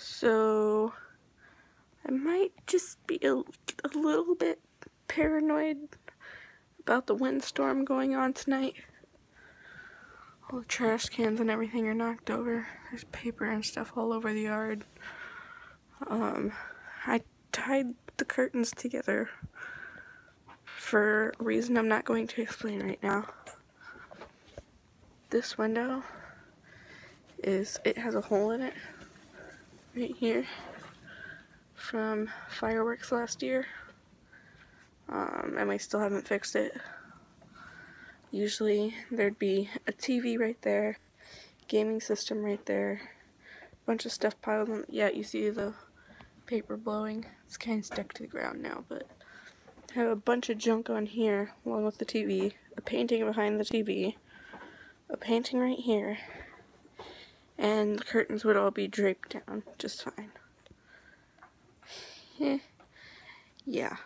So I might just be a little bit paranoid about the windstorm going on tonight. All the trash cans and everything are knocked over. There's paper and stuff all over the yard. I tied the curtains together for a reason I'm not going to explain right now. This window it has a hole in it right here from fireworks last year, and we still haven't fixed it. Usually there'd be a TV right there, gaming system right there, a bunch of stuff piled on. Yeah, you see the paper blowing. It's kind of stuck to the ground now, but I have a bunch of junk on here along with the TV, a painting behind the TV, a painting right here, and the curtains would all be draped down just fine. Yeah.